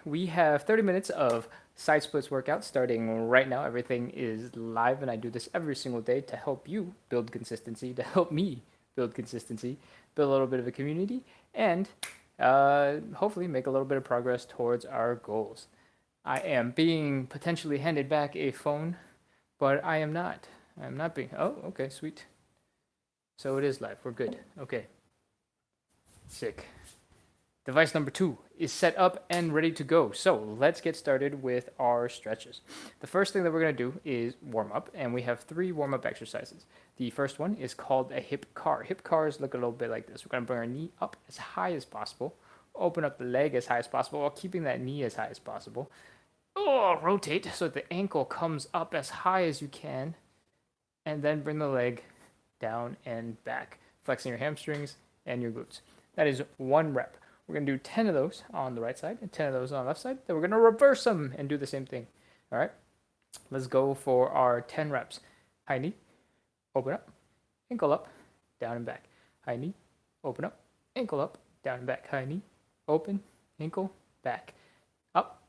We have 30 minutes of side splits workout starting right now. Everything is live, and I do this every single day to help you build consistency, to help me build consistency, build a little bit of a community, and hopefully make a little bit of progress towards our goals. I am being potentially handed back a phone, but I am not. I'm not being. Oh, okay, sweet. So it is live. We're good. Okay. Sick. Device number 2 is set up and ready to go. So let's get started with our stretches. The first thing that we're going to do is warm up, and we have 3 warm up exercises. The first one is called a hip car. Hip cars look a little bit like this. We're going to bring our knee up as high as possible, open up the leg as high as possible while keeping that knee as high as possible. Oh, rotate so that the ankle comes up as high as you can, and then bring the leg down and back, flexing your hamstrings and your glutes. That is 1 rep. We're going to do 10 of those on the right side and 10 of those on the left side. Then we're going to reverse them and do the same thing. All right, let's go for our 10 reps. High knee, open up, ankle up, down and back. High knee, open up, ankle up, down and back. High knee, open, ankle, back. Up,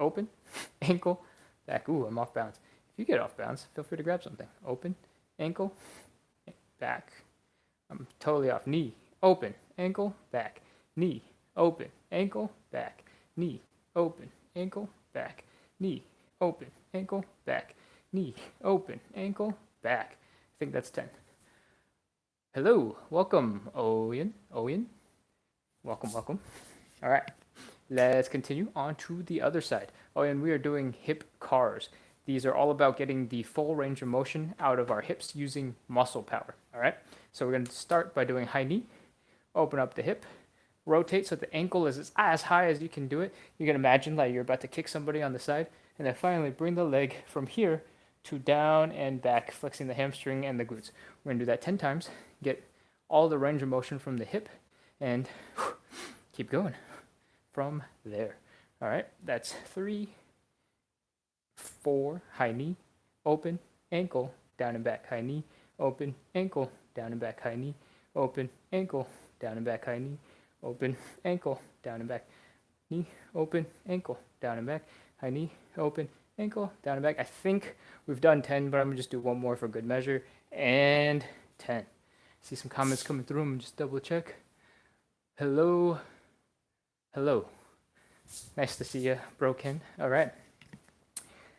open, ankle, back. Ooh, I'm off balance. If you get off balance, feel free to grab something. Open, ankle, back. I'm totally off. Knee, open, ankle, back. Knee, open, ankle, back. Knee, open, ankle, back. Knee, open, ankle, back. Knee, open, ankle, back. I think that's 10. Hello, welcome, Oyen. Welcome. All right, let's continue on to the other side. Oyen, we are doing hip cars. These are all about getting the full range of motion out of our hips using muscle power. All right, so we're going to start by doing high knee, open up the hip, rotate so the ankle is as high as you can do it. You can imagine like you're about to kick somebody on the side, and then finally bring the leg from here to down and back, flexing the hamstring and the glutes. We're going to do that 10 times, get all the range of motion from the hip, and keep going from there. All right, that's 3, 4, high knee, open, ankle, down and back, high knee, open, ankle, down and back, high knee, open, ankle, down and back, high knee, open, ankle, down and back, knee, open, ankle, down and back, high knee, open, ankle, down and back. I think we've done 10, but I'm going to just do one more for good measure, and 10. See some comments coming through. I'm just double check. Hello. Nice to see you, Broken. All right.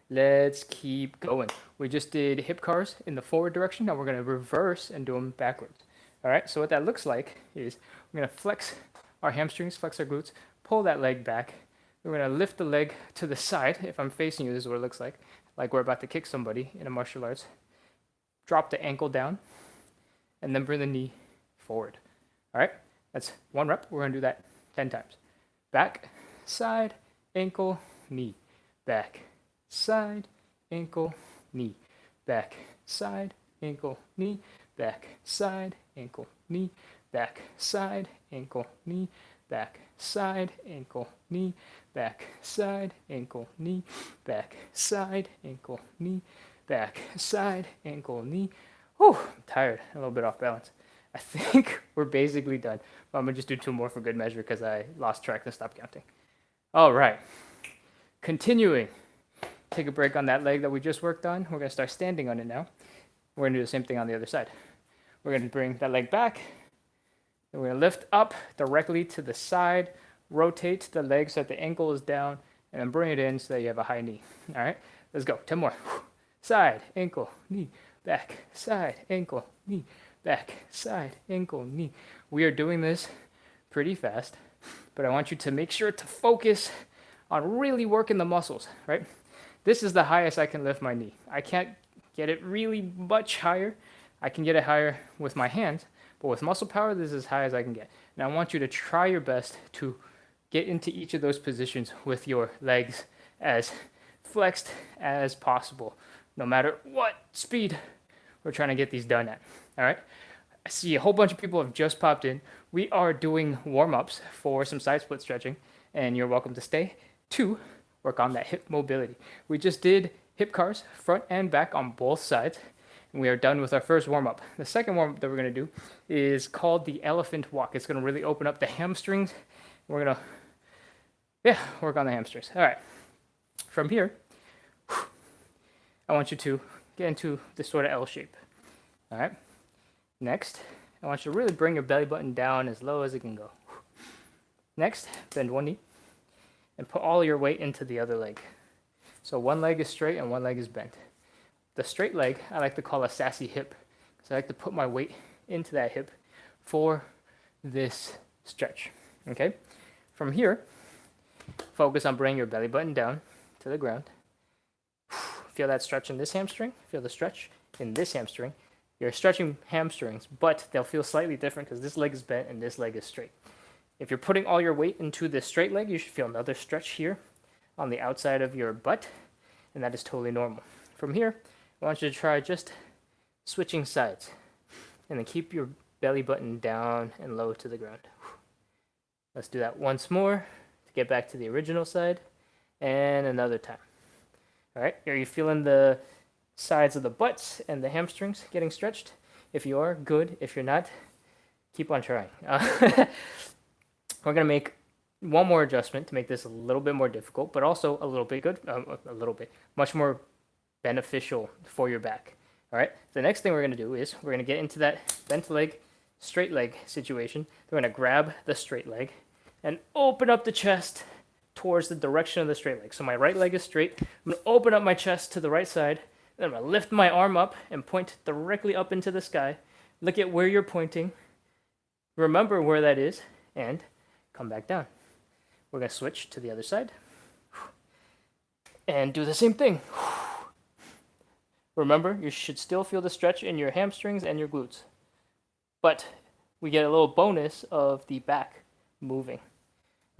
Let's keep going. We just did hip cars in the forward direction. Now we're going to reverse and do them backwards. All right, so what that looks like is we're going to flex our hamstrings, flex our glutes, pull that leg back. We're going to lift the leg to the side. If I'm facing you, this is what it looks like we're about to kick somebody in a martial arts. Drop the ankle down, and then bring the knee forward. All right, that's 1 rep. We're going to do that 10 times. Back, side, ankle, knee. Back, side, ankle, knee. Back, side, ankle, knee. Back, side, ankle, knee. Back, side, ankle, knee. Back, side, ankle, knee. Back, side, ankle, knee. Back, side, ankle, knee. Back, side, ankle, knee. Whew, I'm tired, a little bit off balance. I think we're basically done. But I'm going to just do 2 more for good measure because I lost track and stopped counting. All right. Continuing. Take a break on that leg that we just worked on. We're going to start standing on it now. We're going to do the same thing on the other side. We're going to bring that leg back. Then we're going to lift up directly to the side, rotate the leg so that the ankle is down, and then bring it in so that you have a high knee. All right, let's go. 10 more. Side, ankle, knee, back, side, ankle, knee, back, side, ankle, knee. We are doing this pretty fast, but I want you to make sure to focus on really working the muscles, right? This is the highest I can lift my knee. I can't get it really much higher. I can get it higher with my hands, but with muscle power, this is as high as I can get. And I want you to try your best to get into each of those positions with your legs as flexed as possible, no matter what speed we're trying to get these done at. All right? I see a whole bunch of people have just popped in. We are doing warm-ups for some side split stretching, and you're welcome to stay to work on that hip mobility. We just did hip cars, front and back on both sides, and we are done with our first warm-up. The second warm-up that we're going to do is called the elephant walk. It's going to really open up the hamstrings. We're going to Yeah, work on the hamstrings. All right. From here, I want you to get into this sort of L shape. All right. Next, I want you to really bring your belly button down as low as it can go. Next, bend one knee and put all your weight into the other leg. So one leg is straight and one leg is bent. The straight leg I like to call a sassy hip, because I like to put my weight into that hip for this stretch. Okay? From here, focus on bringing your belly button down to the ground. Feel that stretch in this hamstring. Feel the stretch in this hamstring. You're stretching hamstrings, but they'll feel slightly different because this leg is bent and this leg is straight. If you're putting all your weight into this straight leg, you should feel another stretch here on the outside of your butt, and that is totally normal. From here, I want you to try just switching sides, and then keep your belly button down and low to the ground. Let's do that once more to get back to the original side, and another time. All right, are you feeling the sides of the butts and the hamstrings getting stretched? If you are, good. If you're not, keep on trying. We're going to make one more adjustment to make this a little bit more difficult, but also a little bit good, much more beneficial for your back. All right, the next thing we're going to do is we're going to get into that bent leg, straight leg situation. We're going to grab the straight leg and open up the chest towards the direction of the straight leg. So my right leg is straight. I'm going to open up my chest to the right side. Then I'm going to lift my arm up and point directly up into the sky. Look at where you're pointing. Remember where that is, and come back down. We're going to switch to the other side and do the same thing. Remember, you should still feel the stretch in your hamstrings and your glutes, but we get a little bonus of the back moving.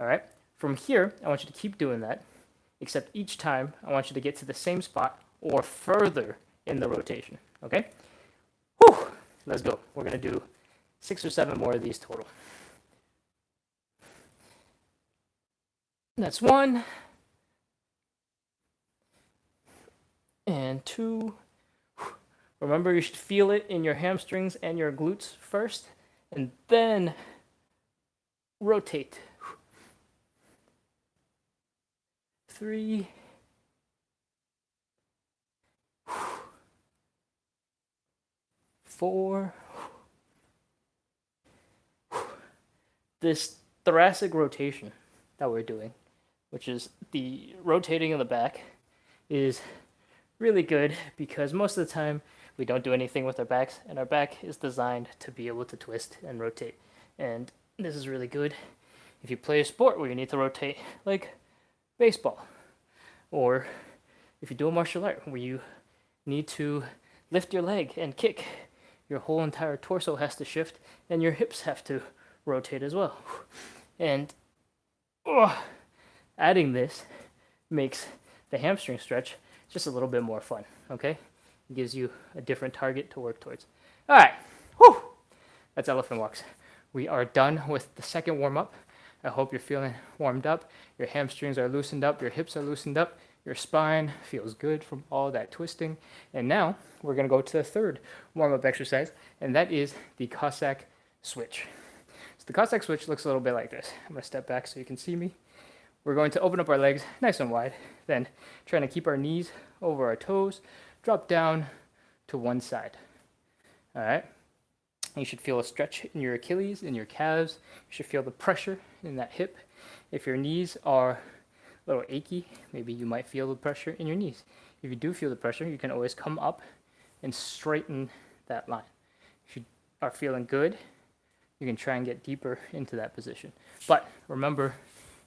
All right, from here, I want you to keep doing that, except each time I want you to get to the same spot or further in the rotation. Okay? Whew, let's go. We're going to do 6 or 7 more of these total. That's 1 and 2. Remember, you should feel it in your hamstrings and your glutes first, and then rotate. 3. 4. This thoracic rotation that we're doing, which is the rotating of the back, is really good because most of the time we don't do anything with our backs, and our back is designed to be able to twist and rotate. And this is really good if you play a sport where you need to rotate, like baseball, or if you do a martial art where you need to lift your leg and kick. Your whole entire torso has to shift, and your hips have to rotate as well. And adding this makes the hamstring stretch just a little bit more fun, okay? It gives you a different target to work towards. All right, whew, that's elephant walks. We are done with the second warm-up. I hope you're feeling warmed up. Your hamstrings are loosened up, your hips are loosened up, your spine feels good from all that twisting. And now we're gonna go to the third warm-up exercise, and that is the Cossack Switch. So the Cossack Switch looks a little bit like this. I'm gonna step back so you can see me. We're going to open up our legs nice and wide, then trying to keep our knees over our toes, drop down to one side. All right. You should feel a stretch in your Achilles, in your calves. You should feel the pressure in that hip. If your knees are a little achy, maybe you might feel the pressure in your knees. If you do feel the pressure, you can always come up and straighten that line. If you are feeling good, you can try and get deeper into that position. But remember,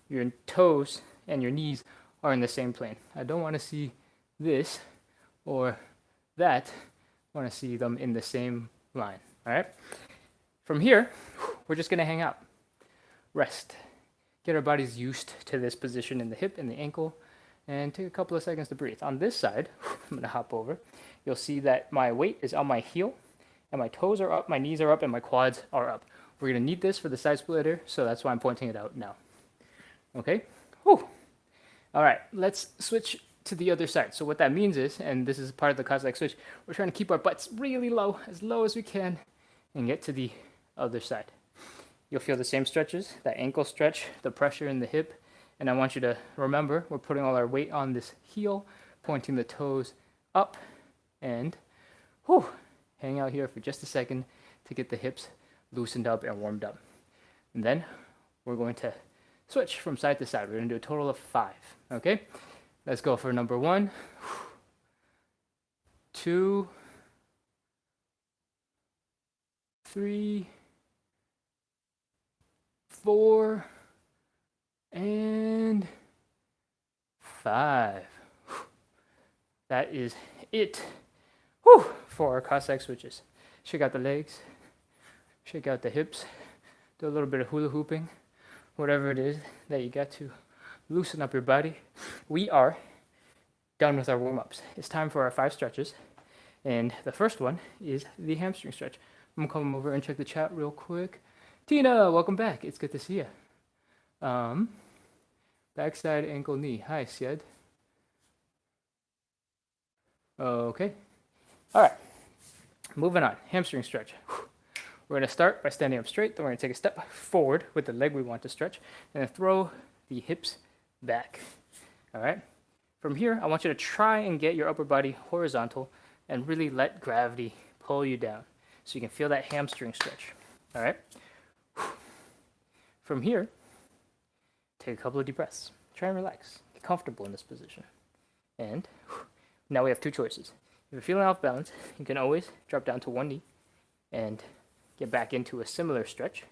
your toes and your knees are in the same plane. I don't want to see this or that. I want to see them in the same line. All right? From here, we're just going to hang out. Rest. Get our bodies used to this position in the hip and the ankle, and take a couple of seconds to breathe. On this side, I'm going to hop over. You'll see that my weight is on my heel, and my toes are up, my knees are up, and my quads are up. We're going to need this for the side splitter, so that's why I'm pointing it out now. Okay? Whew. All right, let's switch to the other side. So what that means is, and this is part of the Cossack Switch, we're trying to keep our butts really low as we can, and get to the other side. You'll feel the same stretches, that ankle stretch, the pressure in the hip, And I want you to remember, we're putting all our weight on this heel, pointing the toes up, and hang out here for just a second to get the hips loosened up and warmed up. And then we're going to switch from side to side. We're going to do a total of 5. Okay? Let's go for number 1, 2, 3, 4, and 5. That is it for our Cossack switches. Shake out the legs, shake out the hips, do a little bit of hula hooping, whatever it is that you got to loosen up your body. We are done with our warm-ups. It's time for our 5 stretches. And the first one is the hamstring stretch. I'm going to come over and check the chat real quick. Tina, welcome back. It's good to see you. Backside ankle knee. Hi, Syed. Okay. All right. Moving on. Hamstring stretch. We're going to start by standing up straight. Then we're going to take a step forward with the leg we want to stretch. And then throw the hips back. All right. From here, I want you to try and get your upper body horizontal and really let gravity pull you down so you can feel that hamstring stretch. All right. From here, take a couple of deep breaths. Try and relax. Get comfortable in this position. And now we have 2 choices. If you're feeling off balance, you can always drop down to one knee and get back into a similar stretch.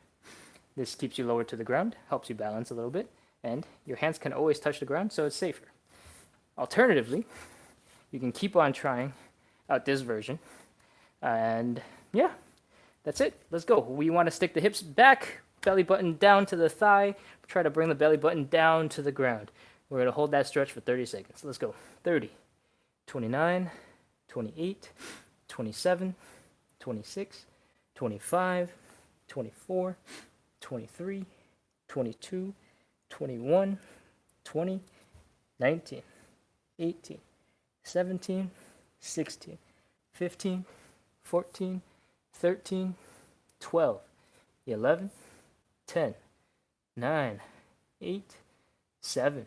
This keeps you lower to the ground, helps you balance a little bit, and your hands can always touch the ground, so it's safer. Alternatively, you can keep on trying out this version. And yeah, that's it. Let's go. We want to stick the hips back, belly button down to the thigh. Try to bring the belly button down to the ground. We're going to hold that stretch for 30 seconds. Let's go. 30, 29, 28, 27, 26, 25, 24, 23, 22, 21, 20, 19, 18, 17, 16, 15, 14, 13, 12, 11, 10, 9, 8, 7,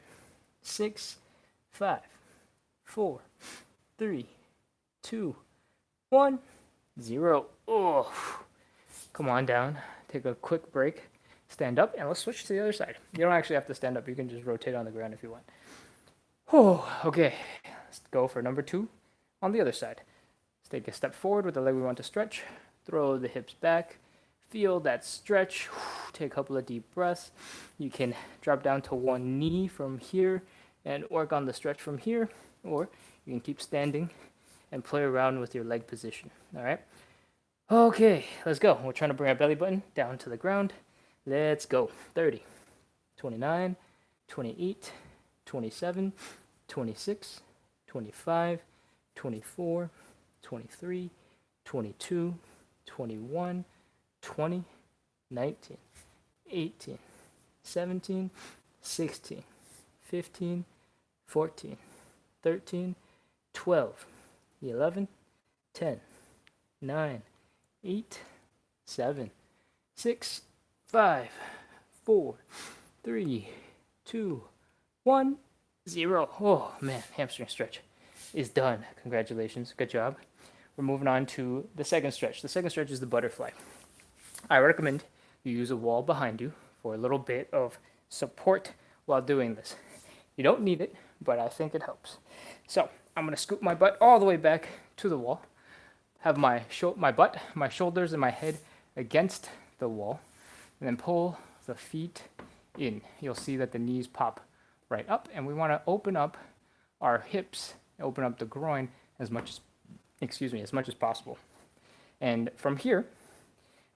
6, 5, 4, 3, 2, 1, 0. Oh, come on down. Take a quick break. Stand up, and let's switch to the other side. You don't actually have to stand up. You can just rotate on the ground if you want. Oh, okay. Let's go for number 2 on the other side. Let's take a step forward with the leg we want to stretch. Throw the hips back. Feel that stretch. Take a couple of deep breaths. You can drop down to one knee from here and work on the stretch from here, or you can keep standing and play around with your leg position. All right? Okay, let's go. We're trying to bring our belly button down to the ground. Let's go. 30, 29, 28, 27, 26, 25, 24, 23, 22, 21, 20, 19, 18, 17, 16, 15, 14, 13, 12, 11, 10, 9, 8, 7, 6, 5, 4, 3, 2, 1, 0. Oh man, hamstring stretch is done. Congratulations. Good job. We're moving on to the second stretch. The second stretch is the butterfly. I recommend you use a wall behind you for a little bit of support while doing this. You don't need it, but I think it helps. So I'm going to scoop my butt all the way back to the wall. Have my butt, my shoulders, and my head against the wall. And then pull the feet in. You'll see that the knees pop right up. And we want to open up our hips, open up the groin as much as possible. And from here,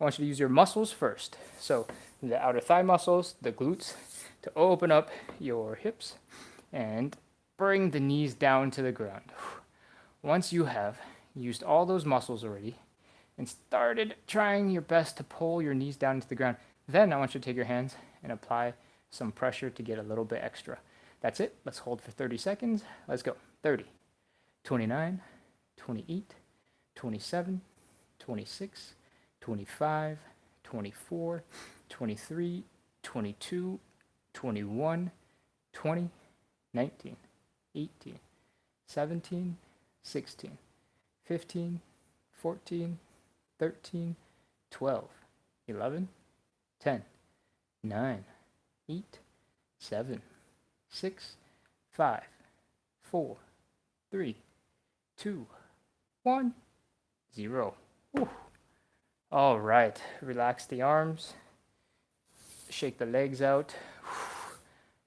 I want you to use your muscles first. So the outer thigh muscles, the glutes, to open up your hips and bring the knees down to the ground. Once you have used all those muscles already and started trying your best to pull your knees down into the ground, then I want you to take your hands and apply some pressure to get a little bit extra. That's it. Let's hold for 30 seconds. Let's go. 30, 29, 28, 27, 26, 25, 24, 23, 22, 21, 20, 19, 18, 17, 16, 15, 14, 13, 12, 11, 10, 9, 8, 7, 6, 5, 4, 3, 2, 1, 0. Whew. All right, relax the arms, shake the legs out,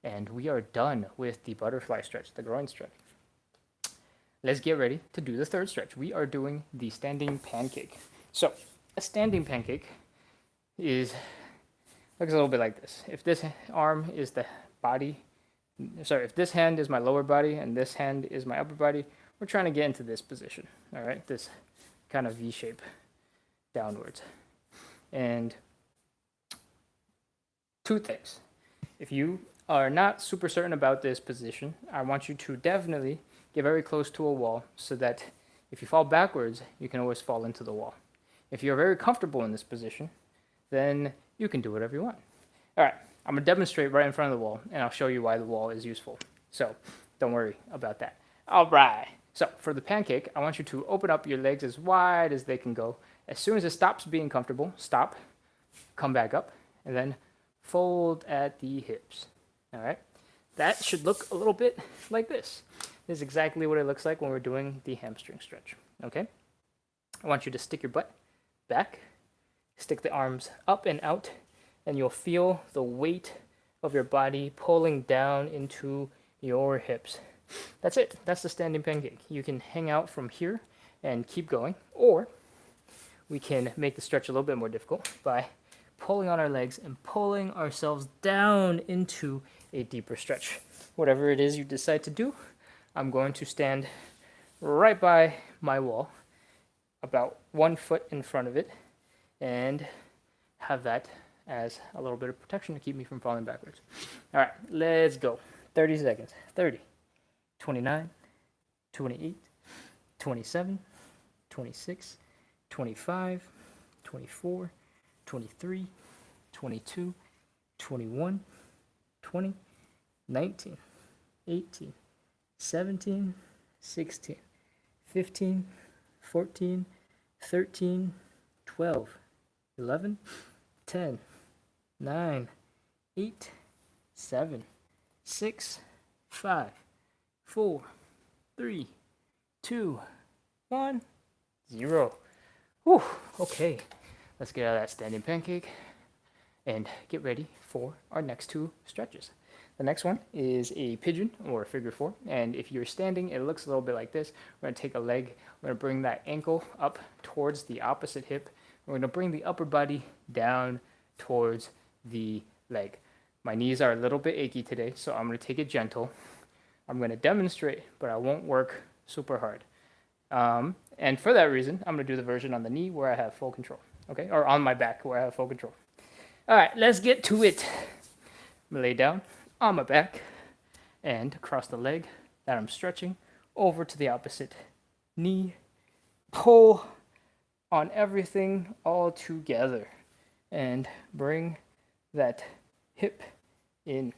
and we are done with the butterfly stretch, the groin stretch. Let's get ready to do the third stretch. We are doing the standing pancake. So a standing pancake looks a little bit like this. If this arm is the body, if this hand is my lower body and this hand is my upper body, we're trying to get into this position, all right? This kind of V shape downwards. And two things. If you are not super certain about this position, I want you to definitely get very close to a wall so that if you fall backwards, you can always fall into the wall. If you're very comfortable in this position, then you can do whatever you want. All right, I'm gonna demonstrate right in front of the wall, and I'll show you why the wall is useful. So don't worry about that. All right, so for the pancake, I want you to open up your legs as wide as they can go. As soon as it stops being comfortable, stop, come back up, and then fold at the hips. All right, that should look a little bit like this. This is exactly what it looks like when we're doing the hamstring stretch. Okay, I want you to stick your butt back, stick the arms up and out, and you'll feel the weight of your body pulling down into your hips. That's it. That's the standing pancake. You can hang out from here and keep going, or we can make the stretch a little bit more difficult by pulling on our legs and pulling ourselves down into a deeper stretch. Whatever it is you decide to do, I'm going to stand right by my wall, about 1 foot in front of it, and have that as a little bit of protection to keep me from falling backwards. All right, let's go. 30 seconds. 30, 29, 28, 27, 26, 25, 24, 23, 22, 21, 20, 19, 18, 17, 16, 15, 14, 13, 12, 11, 10, 9, 8, 7, 6, 5, 4, 3, 2, 1, 0. Whew, okay. Let's get out of that standing pancake and get ready for our next two stretches. The next one is a pigeon or a figure four. And if you're standing, it looks a little bit like this. We're going to take a leg. We're going to bring that ankle up towards the opposite hip. We're going to bring the upper body down towards the leg. My knees are a little bit achy today, so I'm going to take it gentle. I'm going to demonstrate, but I won't work super hard. And for that reason, I'm going to do the version on the knee where I have full control. Okay, or on my back where I have full control. All right, let's get to it. I'm going to lay down on my back and across the leg that I'm stretching over to the opposite knee. Pull on everything all together and bring that hip in.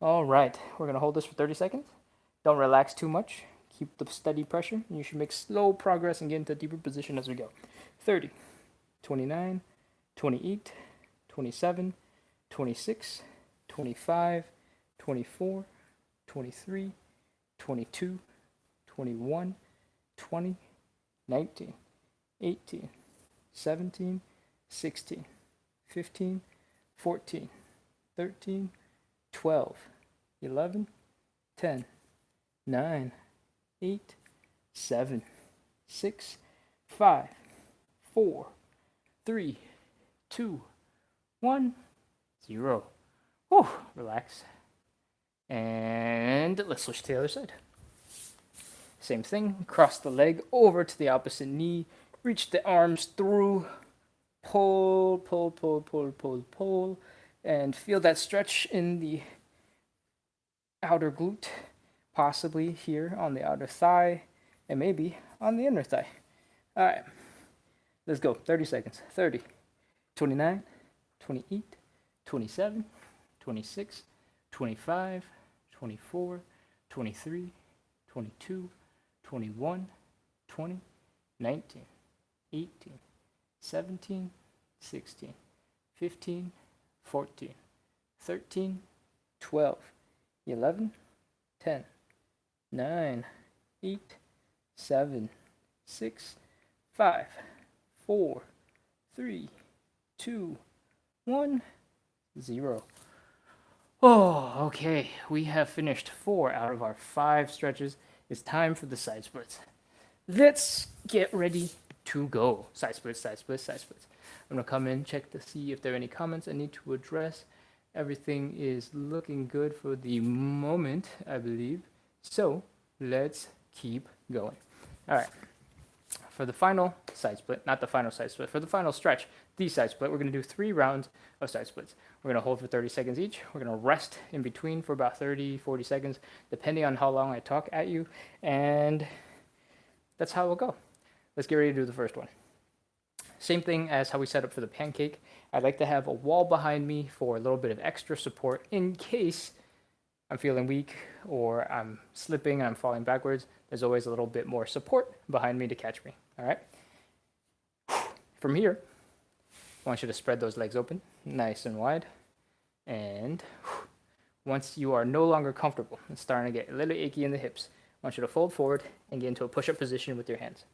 All right, we're going to hold this for 30 seconds. Don't relax too much. Keep the steady pressure, and you should make slow progress and get into a deeper position as we go. 30, 29, 28, 27, 26, 25, 24, 23, 22, 21, 20, 19, 18, 17, 16, 15, 14, 13, 12, 11, 10, 9, 8, 7, 6, 5, 4, 3, 2, 1, 0. Whew, relax. And let's switch to the other side. Same thing, cross the leg over to the opposite knee, reach the arms through, pull, pull, pull, pull, pull, pull, and feel that stretch in the outer glute, possibly here on the outer thigh, and maybe on the inner thigh. All right, let's go. 30 seconds. 30, 29, 28, 27, 26, 25, 24, 23, 22, 21, 20, 19, 18, 17, 16, 15, 14, 13, 12, 11, 10, 9, 8, 7, 6, 5, 4, 3, 2, 1, 0. Oh, okay. We have finished 4 out of our 5 stretches. It's time for the side splits. Let's get ready to go. Side splits, side splits, side splits. I'm going to come in, check to see if there are any comments I need to address. Everything is looking good for the moment, I believe. So let's keep going. All right. For the final side split, not the final side split, for the final stretch, the side split, we're going to do 3 rounds of side splits. We're going to hold for 30 seconds each. We're going to rest in between for about 30, 40 seconds, depending on how long I talk at you. And that's how we'll go. Let's get ready to do the first one. Same thing as how we set up for the pancake. I'd like to have a wall behind me for a little bit of extra support in case I'm feeling weak or I'm slipping and I'm falling backwards. There's always a little bit more support behind me to catch me. All right. From here, I want you to spread those legs open, nice and wide. And once you are no longer comfortable and starting to get a little achy in the hips, I want you to fold forward and get into a push-up position with your hands.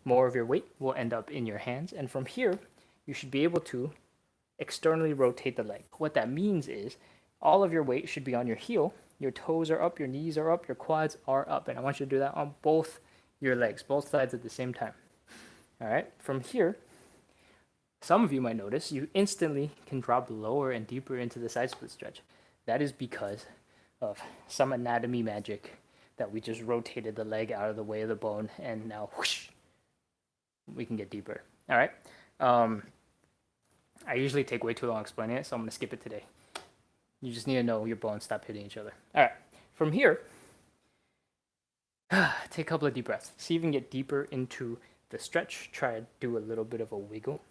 More of your weight will end up in your hands. And from here, you should be able to externally rotate the leg. What that means is all of your weight should be on your heel. Your toes are up, your knees are up, your quads are up. And I want you to do that on both your legs, both sides at the same time. All right, from here, some of you might notice you instantly can drop lower and deeper into the side split stretch. That is because of some anatomy magic that we just rotated the leg out of the way of the bone, and now whoosh, we can get deeper. All right. I usually take way too long explaining it, so I'm going to skip it today. You just need to know your bones stop hitting each other. All right. From here, take a couple of deep breaths. See if you can get deeper into the stretch. Try to do a little bit of a wiggle.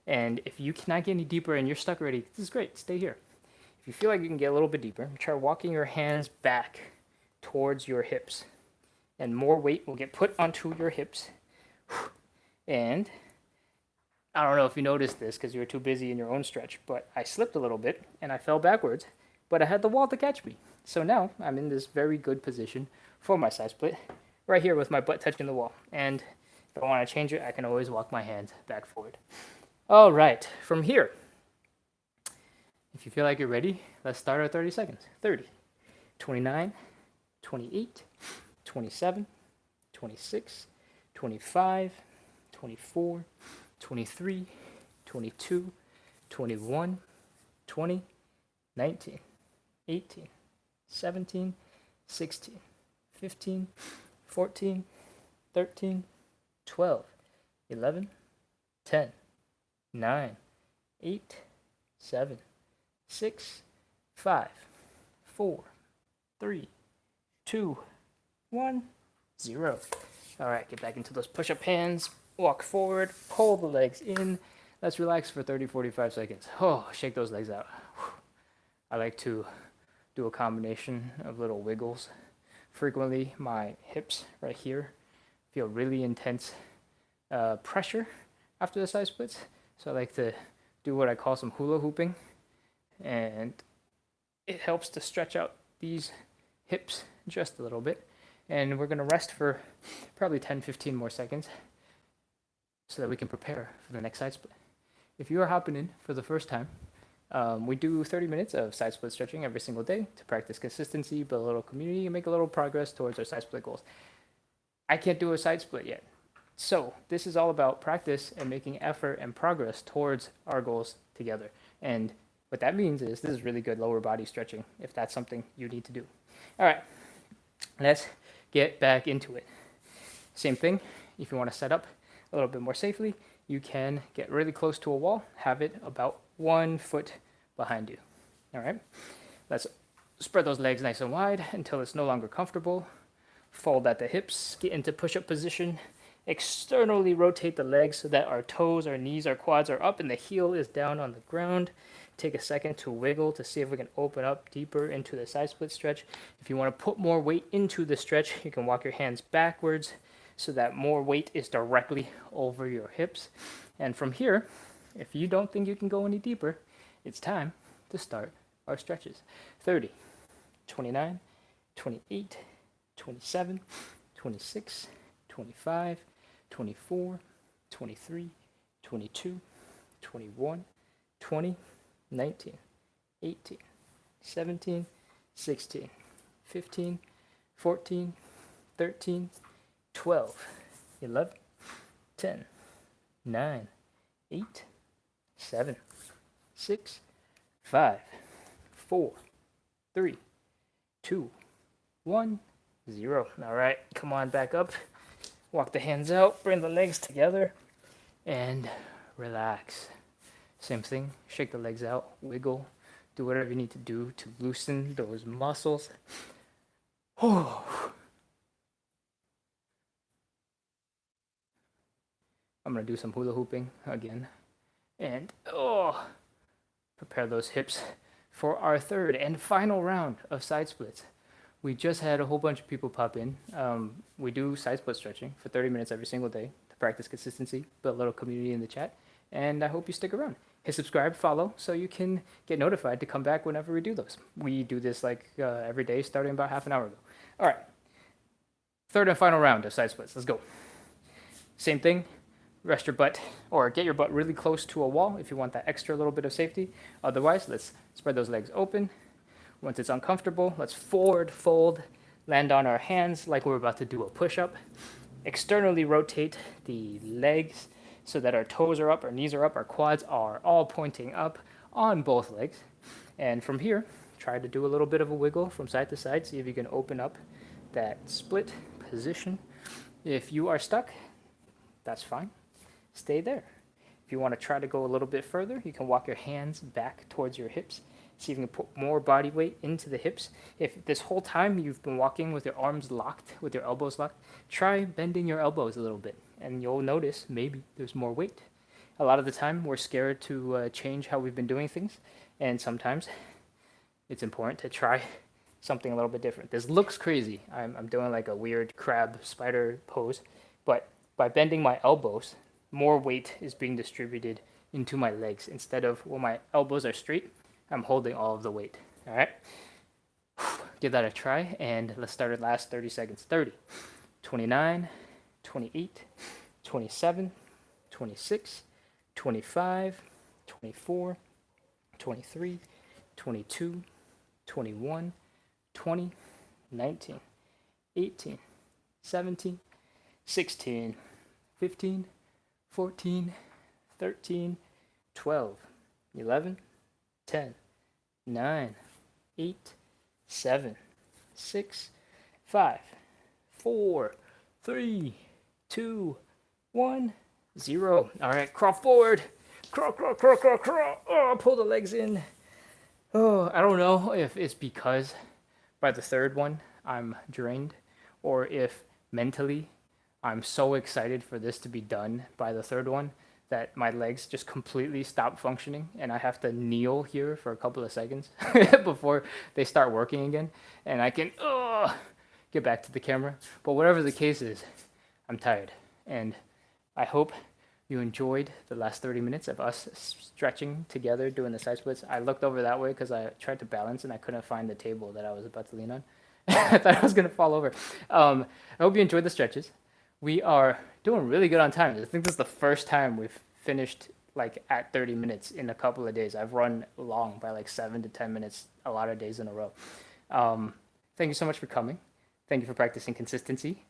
And if you cannot get any deeper and you're stuck already, this is great. Stay here. If you feel like you can get a little bit deeper, try walking your hands back towards your hips. And more weight will get put onto your hips. And I don't know if you noticed this because you were too busy in your own stretch, but I slipped a little bit and I fell backwards, but I had the wall to catch me. So now I'm in this very good position for my side split, right here with my butt touching the wall. And if I want to change it, I can always walk my hands back forward. All right, from here, if you feel like you're ready, let's start our 30 seconds. 30, 29, 28, 27, 26, 25, 24, 23, 22, 21, 20, 19, 18, 17, 16, 15, 14, 13, 12, 11, 10, 9, 8, 7, 6, 5, 4, 3, 2, 1, 0. All right, get back into those push-up hands. Walk forward, pull the legs in. Let's relax for 30, 45 seconds. Oh, shake those legs out. I like to do a combination of little wiggles. Frequently, my hips right here feel really intense pressure after the side splits. So I like to do what I call some hula hooping. And it helps to stretch out these hips just a little bit. And we're going to rest for probably 10, 15 more seconds so that we can prepare for the next side split. If you are hopping in for the first time, we do 30 minutes of side split stretching every single day to practice consistency, build a little community, and make a little progress towards our side split goals. I can't do a side split yet. So this is all about practice and making effort and progress towards our goals together. And what that means is this is really good lower body stretching if that's something you need to do. All right, let's get back into it. Same thing, if you want to set up a little bit more safely, you can get really close to a wall, have it about 1 foot behind you. All right, let's spread those legs nice and wide until it's no longer comfortable. Fold at the hips, get into push-up position, externally rotate the legs so that our toes, our knees, our quads are up and the heel is down on the ground. take a second to wiggle to see if we can open up deeper into the side split stretch. If you want to put more weight into the stretch, you can walk your hands backwards so that more weight is directly over your hips. And from here, if you don't think you can go any deeper, it's time to start our stretches. 30, 29, 28, 27, 26, 25, 24, 23, 22, 21, 20, 19, 18, 17, 16, 15, 14, 13, 12, 11, 10, 9, 8, 7, 6, 5, 4, 3, 2, 1, 0. All right, come on back up. Walk the hands out, bring the legs together, and relax. Same thing, shake the legs out, wiggle, do whatever you need to do to loosen those muscles. Oh. I'm gonna do some hula hooping again. And prepare those hips for our third and final round of side splits. We just had a whole bunch of people pop in. We do side split stretching for 30 minutes every single day to practice consistency, build a little community in the chat, and I hope you stick around. Hit subscribe, follow, so you can get notified to come back whenever we do those. We do this every day, starting about half an hour ago. All right, third and final round of side splits. Let's go. Same thing. Rest your butt, or get your butt really close to a wall if you want that extra little bit of safety. Otherwise, let's spread those legs open. Once it's uncomfortable, let's forward fold, land on our hands like we're about to do a push-up. Externally rotate the legs so that our toes are up, our knees are up, our quads are all pointing up on both legs. And from here, try to do a little bit of a wiggle from side to side. See if you can open up that split position. If you are stuck, that's fine. Stay there. If you want to try to go a little bit further, you can walk your hands back towards your hips. See if you can put more body weight into the hips. If this whole time you've been walking with your arms locked, with your elbows locked, try bending your elbows a little bit, and you'll notice maybe there's more weight. A lot of the time, we're scared to change how we've been doing things, and sometimes it's important to try something a little bit different. This looks crazy. I'm doing like a weird crab spider pose, but by bending my elbows, more weight is being distributed into my legs. Instead of when my elbows are straight, I'm holding all of the weight. All right? Give that a try, and let's start at last 30 seconds. 30, 29, 28, 27, 26, 25, 24, 23, 22, 21, 20, 19, 18, 17, 16, 15, 14, 13, 12, 11, 10, 9, 8, 7, 6, 5, 4, 3, 2, 1, 0. All right, crawl forward. Crawl, crawl, crawl, crawl, crawl. Oh, pull the legs in. Oh, I don't know if it's because by the third one I'm drained, or if mentally I'm so excited for this to be done by the third one that my legs just completely stop functioning and I have to kneel here for a couple of seconds before they start working again, and I can get back to the camera. But whatever the case is, I'm tired, and I hope you enjoyed the last 30 minutes of us stretching together doing the side splits. I looked over that way because I tried to balance and I couldn't find the table that I was about to lean on. I thought I was going to fall over. I hope you enjoyed the stretches. We are doing really good on time. I think this is the first time we've finished like at 30 minutes in a couple of days. I've run long by like 7 to 10 minutes a lot of days in a row. Thank you so much for coming. Thank you for practicing consistency.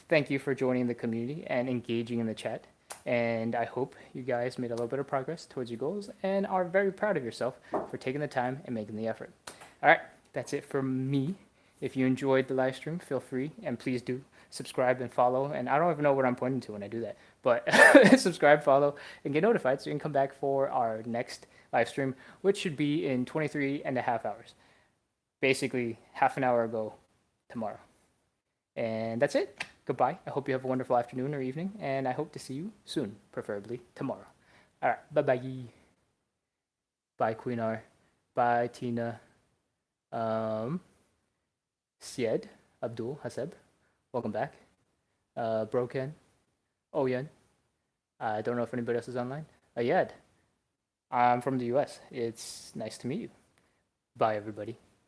Thank you for joining the community and engaging in the chat. And I hope you guys made a little bit of progress towards your goals and are very proud of yourself for taking the time and making the effort. All right, that's it for me. If you enjoyed the live stream, feel free, and please do subscribe and follow. And I don't even know what I'm pointing to when I do that, but subscribe, follow, and get notified so you can come back for our next live stream, which should be in 23 and a half hours. Basically, half an hour ago tomorrow. And that's it. Goodbye. I hope you have a wonderful afternoon or evening, and I hope to see you soon, preferably tomorrow. All right, bye-bye. Bye, Queen R. Bye, Tina. Sied, Abdul, Haseb. Welcome back. Broken. Oyen. I don't know if anybody else is online. Ayad. I'm from the US. It's nice to meet you. Bye, everybody.